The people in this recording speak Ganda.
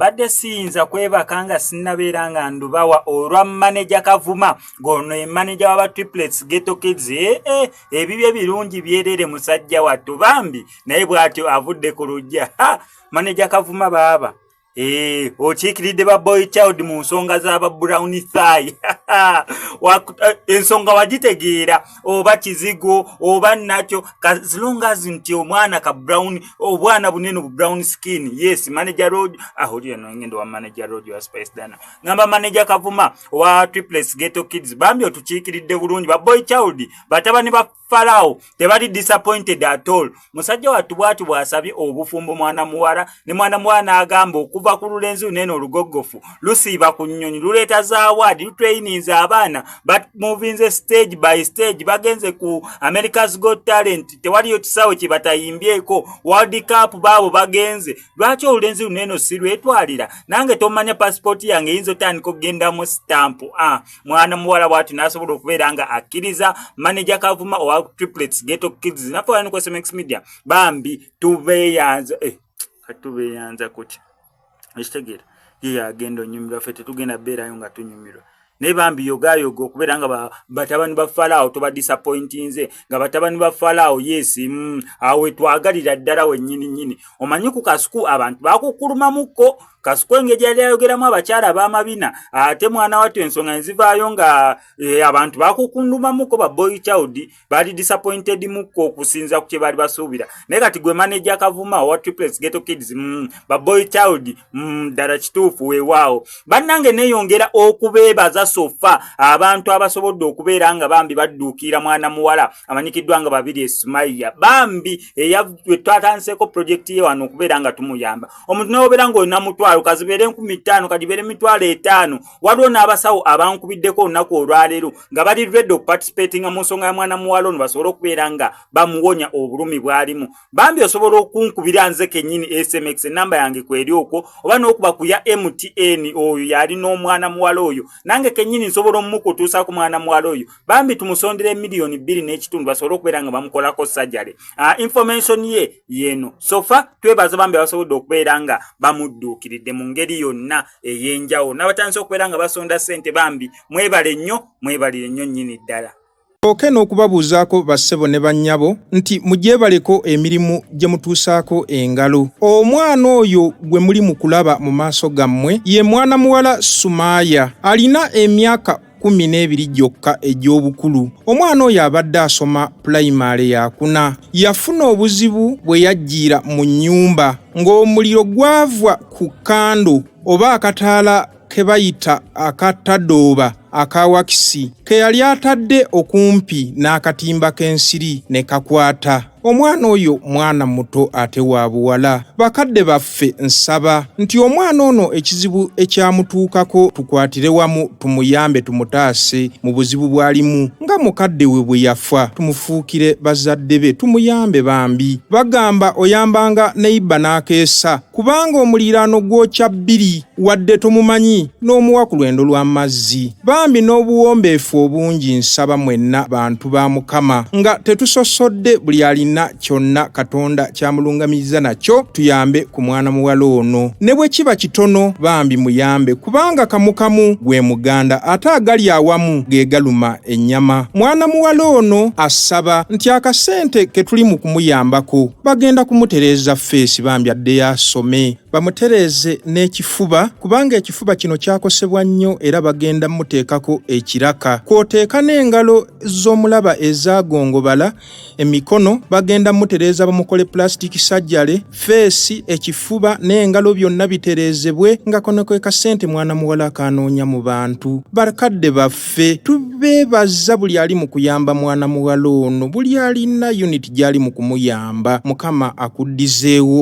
mbadde siyinza kwebaka nga sinnabeera nga ndubawa olwa manager Kavuma gono ye manager w'aba Triplets Ghetto Kids ebibye birungi byerere musajja wattu bambi naye bw'atyo avudde ku lujja manager Kavuma baaba okiikiridde ba Boy Child mu nsonga z'aba Brown Thigh ensonga wagitegeera oba kizigo oba nakyo as long as nti omwana ka brown obwana bunene bu brown skin yes manager road aholiya no ngendo wa manager road wa Spice Dana ngamba manager Kavuma wa Triplets Ghetto Kids bambi otukiikiridde bulungi ba Boy Child batabani ba Farao tebali disappointed at all musajja wattu bwatu bwasabye obufumbo mwana muwala ne mwana mwana agamba okuva ku lulenzi neno olugoggofu lusiiba ku nnyonyi luleeta za award lutrainings abaana but moving the stage by stage bagenze ku America's Got Talent tewaliyo kisawo kye batayimbyeko World Cup baabo bagenze lwaki olulenzi neno sirwetwalira nange tomanya passport yange yinzo tandika okugenda mu stamp mwana muwala bwatu nasobola okubeera nga akkiriza manager Kavuma owa Triplets Ghetto Kids nafaani ku SMX Media bambi tubeyanza katubeyanza kuti ekitegeera ye agenda onyumirwa ffe tetugenda beerayo nga tunyumirwa ne bambi yogayoga okubeera nga batabani ba Farao toba disappointinze nga batabani ba Farao yes awe twagalira ddala wennyini omanyi ku kasuku abantu bakukulumamuko kasuku engeri yali ayogeramu abakyala b'amabina ate mwana wattu ensonga nezivaayo nga abantu bakukundumamuko ba Boy Child bali disappointed muko okusinza ku kye bali basuubira naye kati gwe manager Kavuma wa Triplets Ghetto Kids ba Boy Child ddala kituufu weewaawo bannange neeyongera okubeebaza sofa abantu abasobodde okubeera nga bambi badduukira mwana muwala amanyikiddwa nga babiri Ismaia bambi twatandiseko project ye wano okubeera nga tumuyamba omuntu n'obeera ng'olina mutwalo kazibeere 15 kadibeere 5 waliwo n'abasawo abankubiddeko olunaku olwaleero nga bali ready okuparticipatinga mu nsonga ya mwana muwala ono basobole okubeera nga bamuwonya obulumi bwalimu bambi osobola okunkubira nze kennyini SMX enamba yange kweri okwo oba n'okuba ku ya MTN oyo yali n'omwana muwala oyo nange kennyini nsobola omukutuusa ku mwana muwala oyo bambi tumusondere miliyoni 2.5 basobole okubeera nga bamukolako sajjale information ye yeno sofa twebaza bambi abasobodde okubeera nga bamudduukiridde mu ngeri yonna ey'enjawulo n'abatandise okubeera nga basonda ssente bambi mwebalire nnyo nnyini ddala oke n'okubabuuzaako bassebo ne bannyabo nti mugyebaleko emirimu gye mutuusaako engalo omwana oyo gwe muli mu kulaba mu maaso gammwe ye mwana muwala Sumaaya alina emyaka 12 gyokka egy'obukulu omwana oyo abadde asoma primary yakuna yafuna obuzibu bwe yajjiira mu nnyumba ng'omuliro gwava ku kando oba akataala ke bayita akatadooba akawakisi ke yali atadde okumpi n'akatimba k'ensiri ne kakwata omwana oyo mwana muto ate wa buwala bakadde baffe nsaba nti omwana ono ekizibu ekyamutuukako tukwatire wamu tumuyambe tumutaase mu buzibu bwalimu nga mukadde we bwe yafa tumufuukire bazadde be tumuyambe bambi bagamba oyambanga neiba n'akeesa kubanga omuliraano gwokya bbiri wadde tumumanyi n'omuwa ku lwendo lw'amazzi bambi n'obuwombeefu obungi nsaba mwenna bantu ba Mukama nga tetusosodde buli alina kyonna Katonda kyamulungamiriza nakyo tuyambe ku mwana muwala ono ne bwe kiba kitono bambi muyambe kubanga kamukamu gwe muganda ate agali awamu ge galuma ennyama mwana muwala ono asaba nti akasente ke tuli mu kumuyambako bagenda kumutereeza feesi bambi adde yasome bamutereeze n'ekifuba kubanga ekifuba kino kyakosebwa nnyo era bagenda muteekako ekiraka kwoteeka n'engalo z'omulaba ezagongobala emikono bagenda mutereeza bamukole plastic surgery feesi ekifuba n'engalo byonna bitereezebwe nga kono kwe kasente mwana muwala akanoonya mu bantu bakadde baffe tubeebaza buli ali mu kuyamba mwana muwala ono buli alina unit gy'ali mu kumuyamba Mukama akuddizeewo